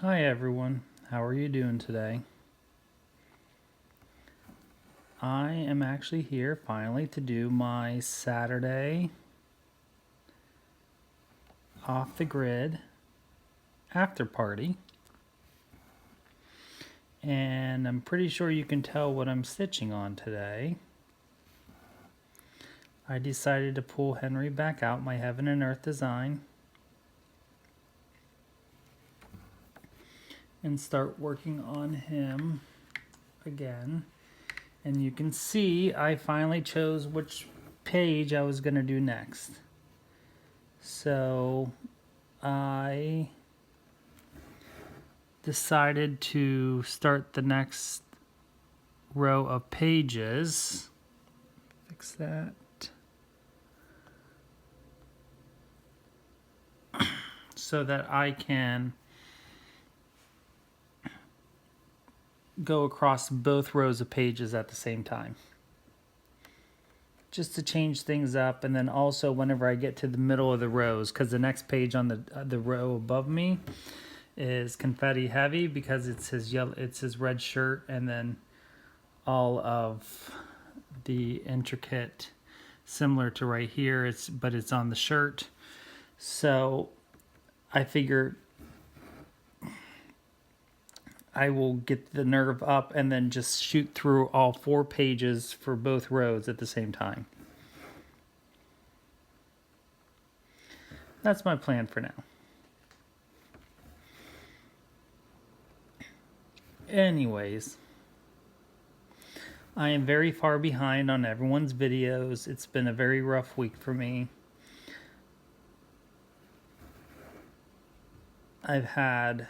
Hi everyone, how are you doing today? I am actually here finally to do my Saturday off the grid after party. And I'm pretty sure you can tell what I'm stitching on today. I decided to pull Henry back out, my Heaven and Earth design, and start working on him again. And you can see I finally chose which page I was going to do next. So I decided to start the next row of pages. Fix that. So that I can go across both rows of pages at the same time. Just to change things up, and then also whenever I get to the middle of the rows, because the next page on the row above me is confetti heavy because it's his red shirt, and then all of the intricate similar to right here, but it's on the shirt. So I figure I will get the nerve up and then just shoot through all 4 pages for both rows at the same time. That's my plan for now. Anyways, I am very far behind on everyone's videos. It's been a very rough week for me. I've had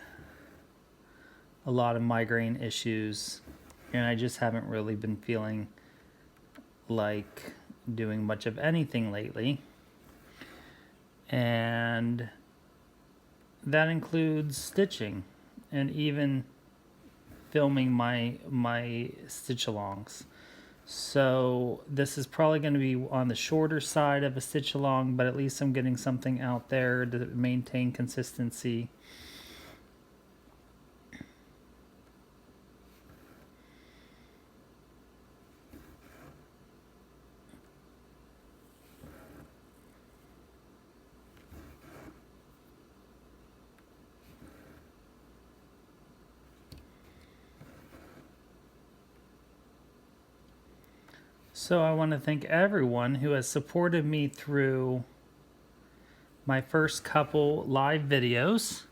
a lot of migraine issues, and I just haven't really been feeling like doing much of anything lately. And that includes stitching and even filming my stitch alongs. So this is probably going to be on the shorter side of a stitch along, but at least I'm getting something out there to maintain consistency. So I want to thank everyone who has supported me through my first couple live videos.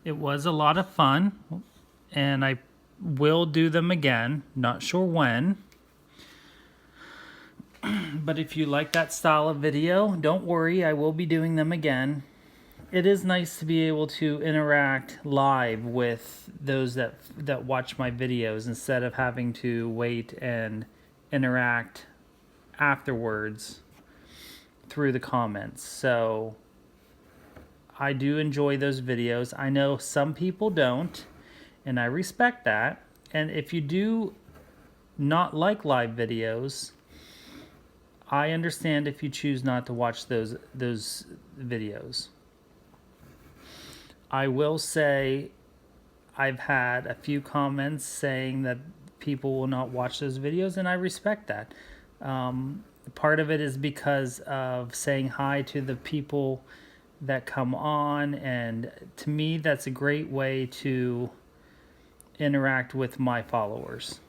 It was a lot of fun, and I will do them again. Not sure when. But if you like that style of video, don't worry, I will be doing them again. It is nice to be able to interact live with those that watch my videos instead of having to wait and interact afterwards through the comments. So I do enjoy those videos. I know some people don't, and I respect that. And if you do not like live videos, I understand if you choose not to watch those videos. I will say I've had a few comments saying that people will not watch those videos, and I respect that. Part of it is because of saying hi to the people that come on, and to me that's a great way to interact with my followers.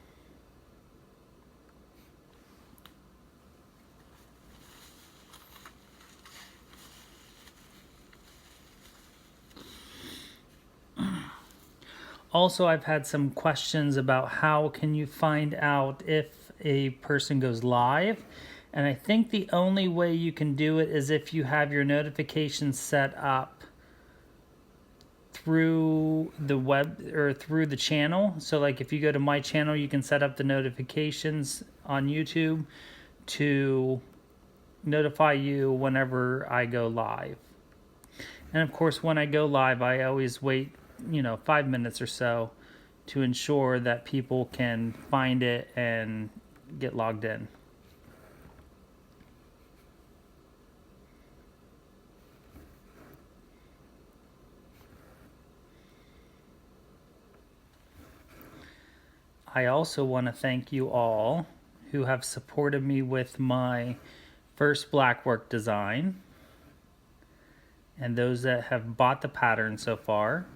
Also, I've had some questions about how can you find out if a person goes live, and I think the only way you can do it is if you have your notifications set up through the web or through the channel. So like if you go to my channel, you can set up the notifications on YouTube to notify you whenever I go live. And of course, when I go live, I always wait 5 minutes or so to ensure that people can find it and get logged in. I also want to thank you all who have supported me with my first blackwork design, and those that have bought the pattern so far.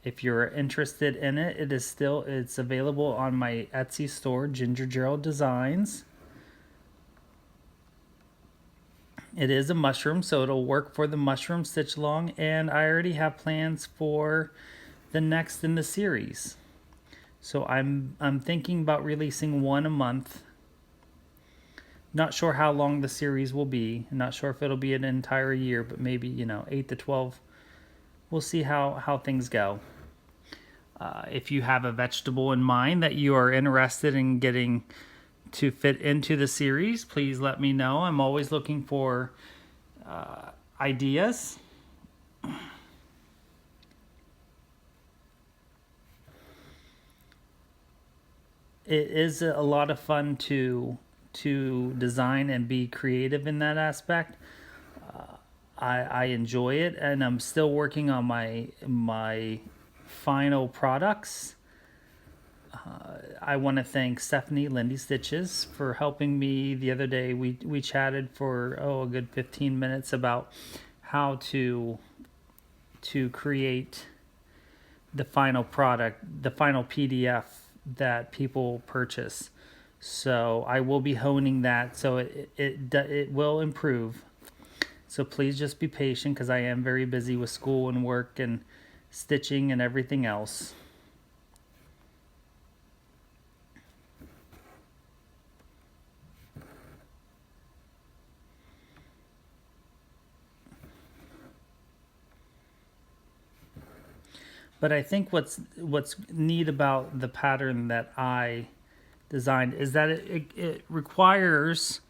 If you're interested in it, it's available on my Etsy store, Ginger Gerald Designs. It is a mushroom, so it'll work for the mushroom stitch along, and I already have plans for the next in the series. So I'm thinking about releasing one a month. Not sure how long the series will be. I'm not sure if it'll be an entire year, but maybe, 8 to 12. We'll see how things go. If you have a vegetable in mind that you are interested in getting to fit into the series, please let me know. I'm always looking for ideas. It is a lot of fun to design and be creative in that aspect. I enjoy it, and I'm still working on my final products. I want to thank Stephanie Lindy Stitches for helping me the other day. We chatted for a good 15 minutes about how to create the final product, the final PDF that people purchase. So I will be honing that, so it will improve. So please just be patient, because I am very busy with school and work and stitching and everything else. But I think what's neat about the pattern that I designed is that it requires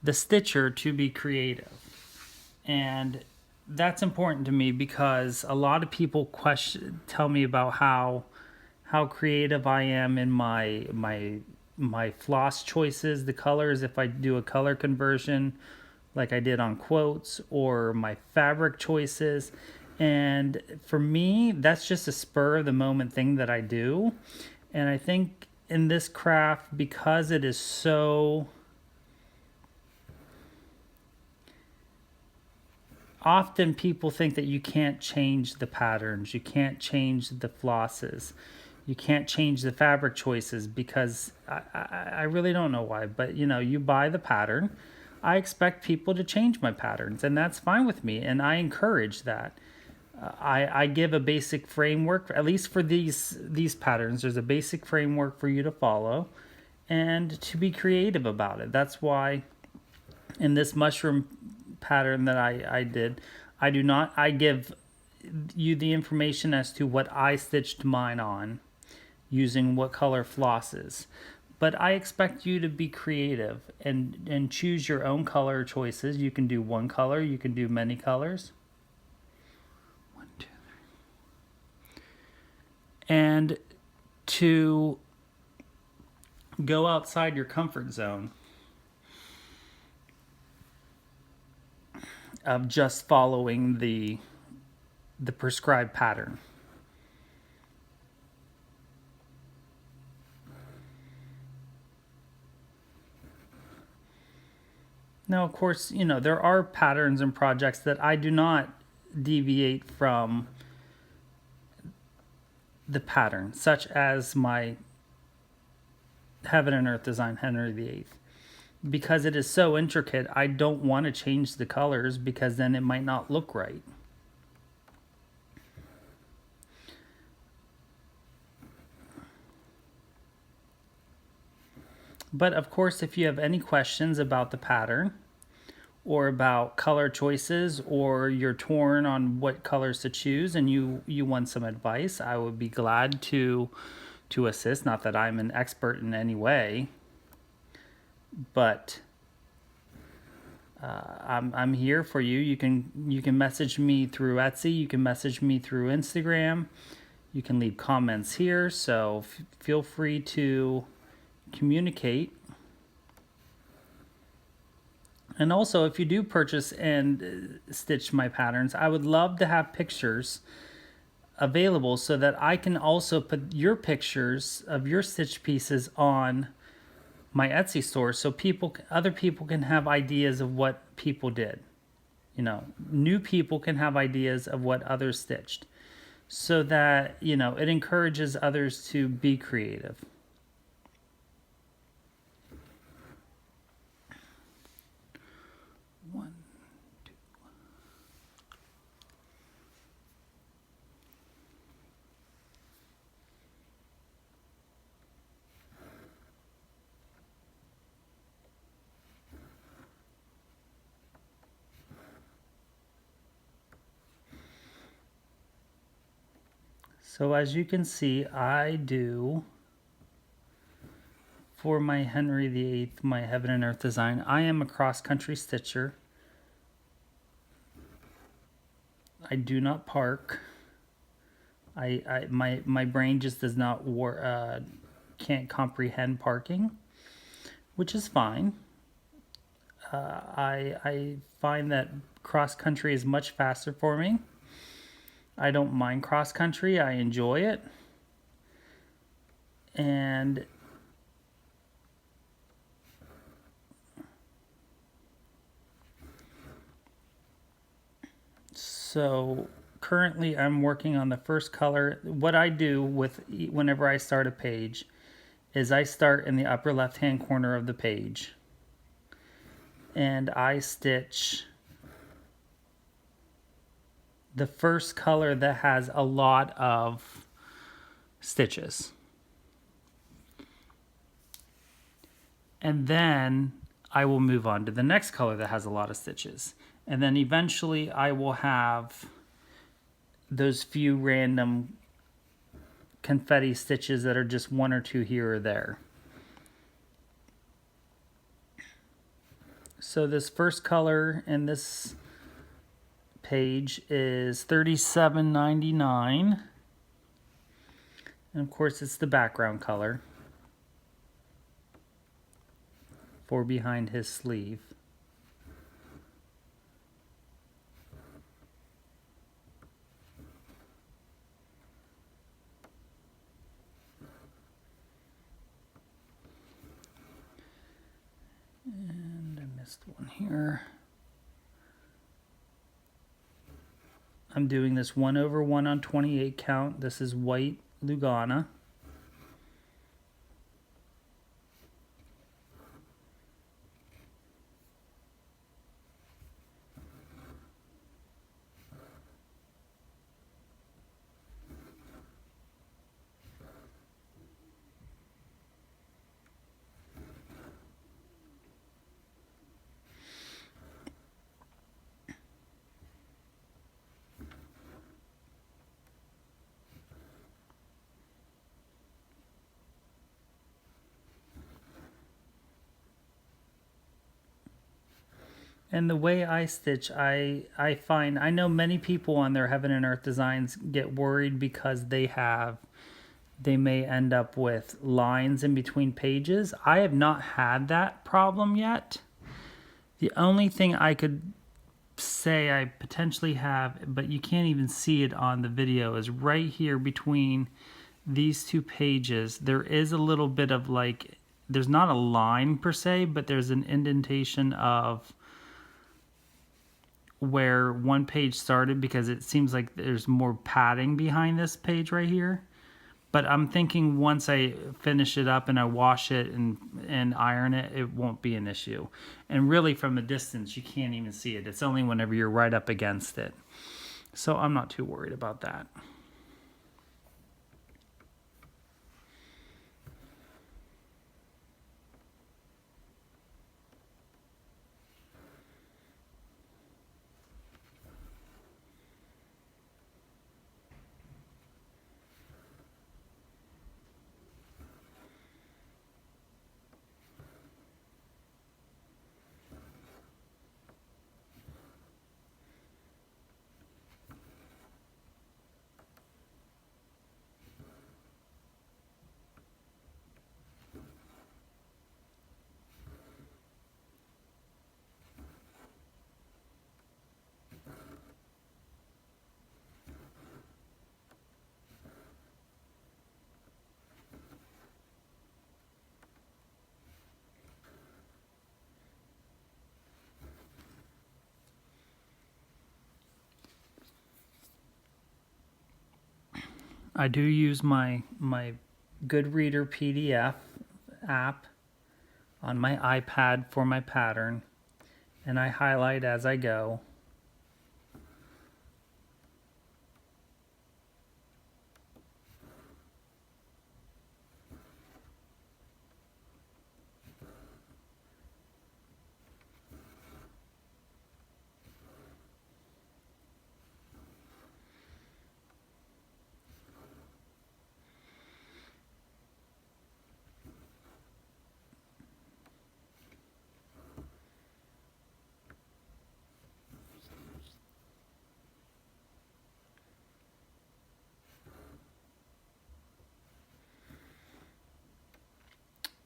the stitcher to be creative. And that's important to me, because a lot of people tell me about how creative I am in my floss choices, the colors, if I do a color conversion like I did on quotes, or my fabric choices. And for me, that's just a spur of the moment thing that I do. And I think in this craft, because it is so often, people think that you can't change the patterns, you can't change the flosses, you can't change the fabric choices, because I really don't know why, but you buy the pattern. I expect people to change my patterns, and that's fine with me, and I encourage that. I give a basic framework, at least for these patterns. There's a basic framework for you to follow and to be creative about it. That's why in this mushroom pattern that I did, I give you the information as to what I stitched mine on, using what color flosses. But I expect you to be creative and choose your own color choices. You can do one color, you can do many colors. And to go outside your comfort zone of just following the prescribed pattern. Now, of course, there are patterns and projects that I do not deviate from the pattern, such as my Heaven and Earth design, Henry VIII. Because it is so intricate, I don't want to change the colors, because then it might not look right. But of course, if you have any questions about the pattern, or about color choices, or you're torn on what colors to choose and you want some advice, I would be glad to assist. Not that I'm an expert in any way, but I'm here for you. You can message me through Etsy, you can message me through Instagram, you can leave comments here, so feel free to communicate. And also, if you do purchase and stitch my patterns, I would love to have pictures available so that I can also put your pictures of your stitch pieces on my Etsy store, so other people can have ideas of what people did. You know, new people can have ideas of what others stitched, so that, you know, it encourages others to be creative. One, two. So as you can see, I do, for my Henry VIII, my Heaven and Earth design, I am a cross-country stitcher. I do not park. My brain just does not can't comprehend parking, which is fine. I find that cross-country is much faster for me. I don't mind cross-country. I enjoy it. And so currently I'm working on the first color. What I do whenever I start a page is I start in the upper left-hand corner of the page, and I stitch the first color that has a lot of stitches. And then I will move on to the next color that has a lot of stitches. And then eventually I will have those few random confetti stitches that are just one or two here or there. So this first color in this page is $37.99, and of course it's the background color for behind his sleeve. And I missed one here. I'm doing this 1/1 on 28 count. This is white Lugana. And the way I stitch, I find, I know many people on their Heaven and Earth designs get worried because they may end up with lines in between pages. I have not had that problem yet. The only thing I could say I potentially have, but you can't even see it on the video, is right here between these two pages, there is a little bit of like, there's not a line per se, but there's an indentation of where one page started, because it seems like there's more padding behind this page right here. But I'm thinking once I finish it up and I wash it and iron it, it won't be an issue. And really from a distance, you can't even see it. It's only whenever you're right up against it. So I'm not too worried about that. I do use my Goodreader PDF app on my iPad for my pattern, and I highlight as I go.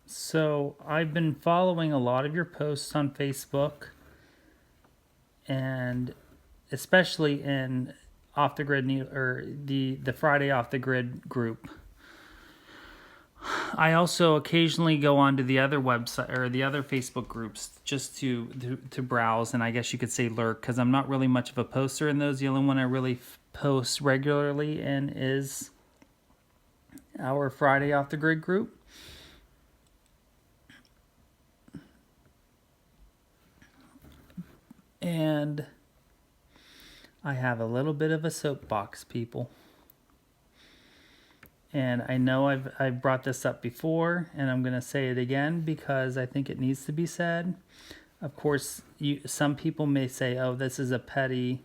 So I've been following a lot of your posts on Facebook, and especially in Off the Grid or the Friday Off the Grid group. I also occasionally go onto the other website or the other Facebook groups just to browse, and I guess you could say lurk, because I'm not really much of a poster in those. The only one I really post regularly in is our Friday Off the Grid group. And I have a little bit of a soapbox, people. And I know I've brought this up before, and I'm going to say it again because I think it needs to be said. Of course, some people may say, "Oh, this is a petty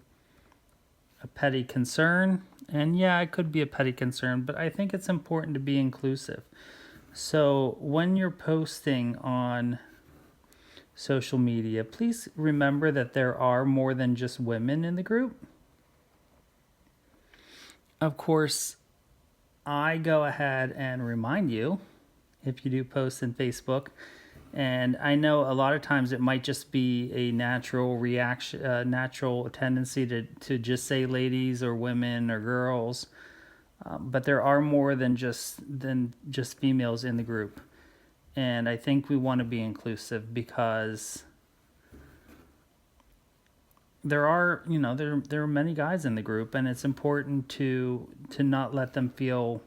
concern," and yeah, it could be a petty concern, but I think it's important to be inclusive. So when you're posting on social media, please remember that there are more than just women in the group. Of course, I go ahead and remind you if you do post in Facebook, and I know a lot of times it might just be a natural reaction, natural tendency to just say ladies or women or girls, but there are more than just females in the group, and I think we want to be inclusive because there are many guys in the group, and it's important to not let them feel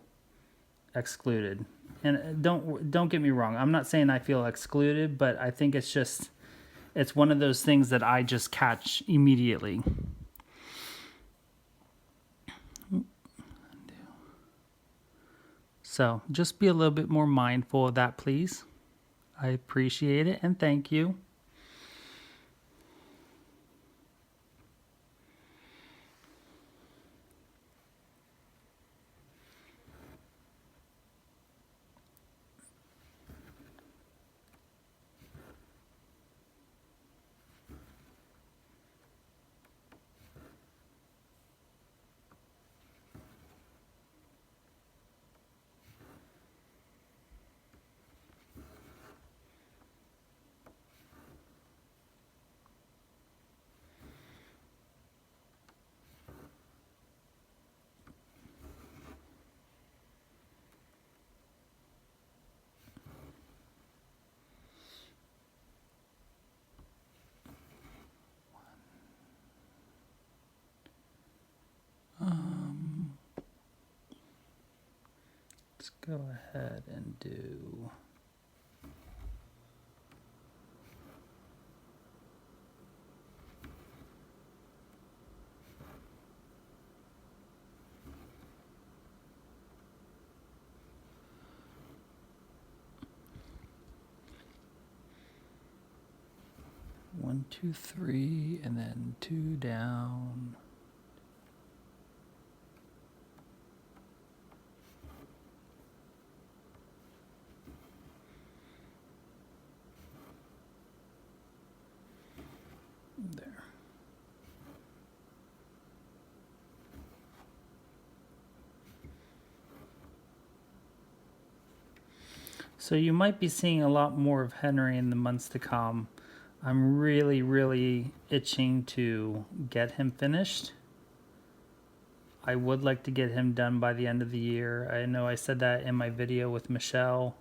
excluded. And don't get me wrong, I'm not saying I feel excluded, but I think it's one of those things that I just catch immediately. So just be a little bit more mindful of that, please. I appreciate it, and thank you. Let's go ahead and do one, two, three, and then two down. There. So you might be seeing a lot more of Henry in the months to come. I'm really, really itching to get him finished. I would like to get him done by the end of the year. I know I said that in my video with Michelle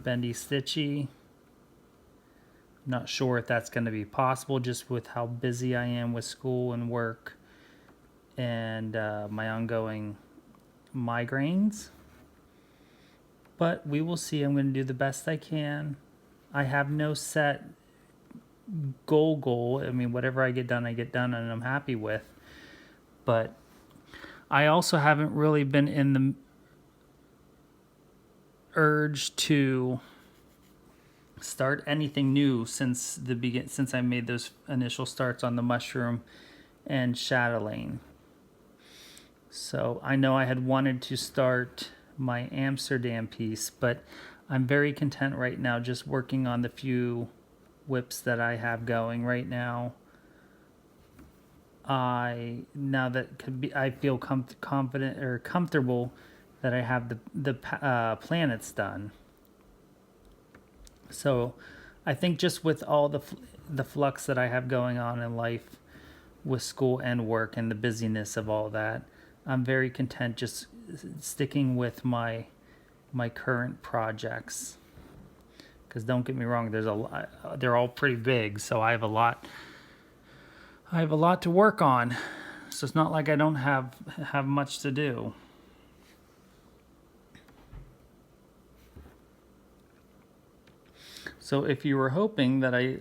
Bendy Stitchy. Not sure if that's going to be possible just with how busy I am with school and work and my ongoing migraines. But we will see. I'm going to do the best I can. I have no set goal. I mean, whatever I get done, and I'm happy with. But I also haven't really been in the urge to start anything new since I made those initial starts on the mushroom and chatelaine. So I know I had wanted to start my Amsterdam piece, but I'm very content right now just working on the few whips that I have going right now. I feel confident or comfortable that I have the planets done. So I think just with all the flux that I have going on in life with school and work and the busyness of all that, I'm very content just sticking with my current projects. Because don't get me wrong, there's a lot, they're all pretty big, so I have a lot to work on. So it's not like I don't have much to do. So if you were hoping that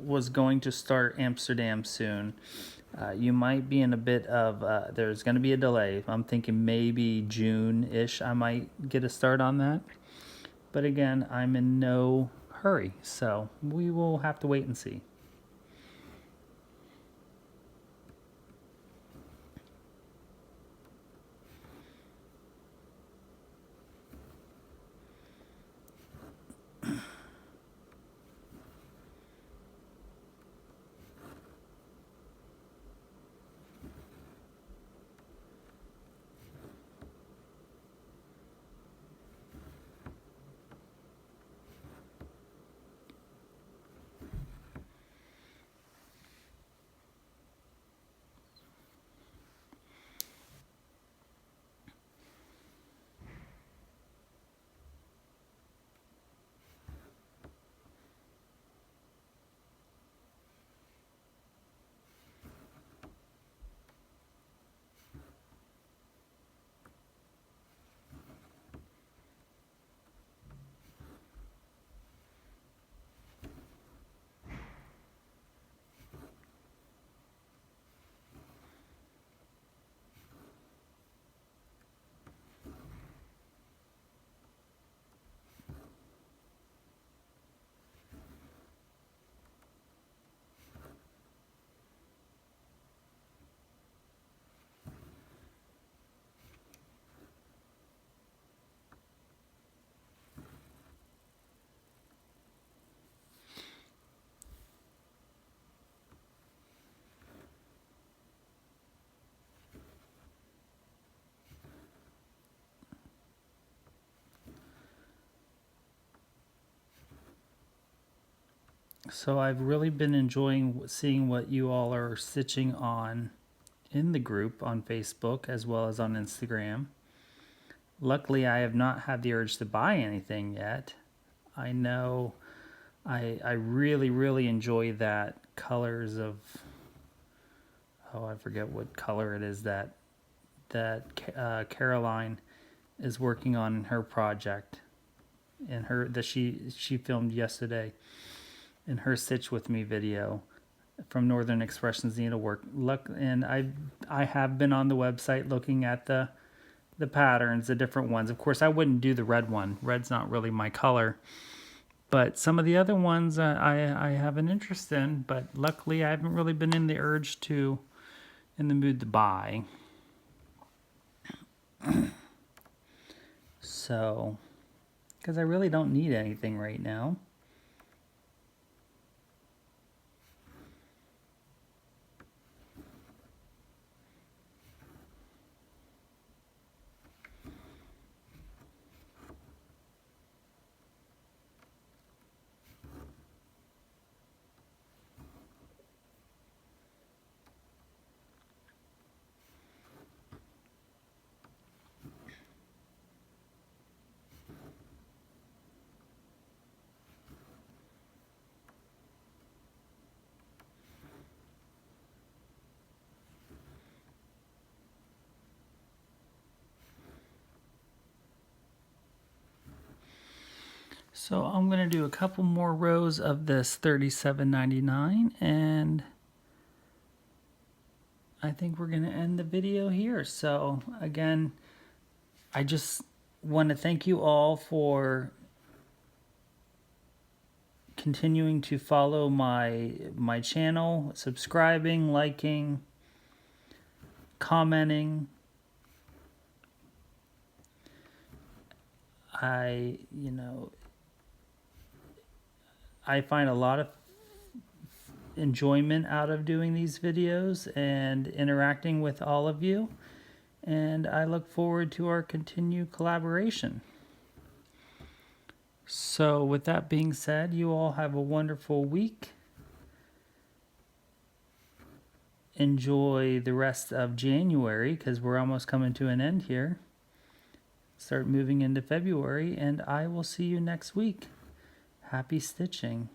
was going to start Amsterdam soon, you might be in a bit of, there's going to be a delay. I'm thinking maybe June-ish I might get a start on that. But again, I'm in no hurry, so we will have to wait and see. So I've really been enjoying seeing what you all are stitching on in the group on Facebook as well as on Instagram. Luckily, I have not had the urge to buy anything yet. I know I really, really enjoy that colors of, I forget what color it is that Caroline is working on in her project, in her that she filmed yesterday in her Stitch With Me video from Northern Expressions Needlework. And I have been on the website looking at the patterns, the different ones. Of course, I wouldn't do the red one. Red's not really my color. But some of the other ones I have an interest in, but luckily I haven't really been in the mood to buy. So, because I really don't need anything right now. So I'm going to do a couple more rows of this $37.99, and I think we're going to end the video here. So again, I just want to thank you all for continuing to follow my channel, subscribing, liking, commenting. I find a lot of enjoyment out of doing these videos and interacting with all of you, and I look forward to our continued collaboration. So with that being said, you all have a wonderful week. Enjoy the rest of January, because we're almost coming to an end here. Start moving into February, and I will see you next week. Happy stitching.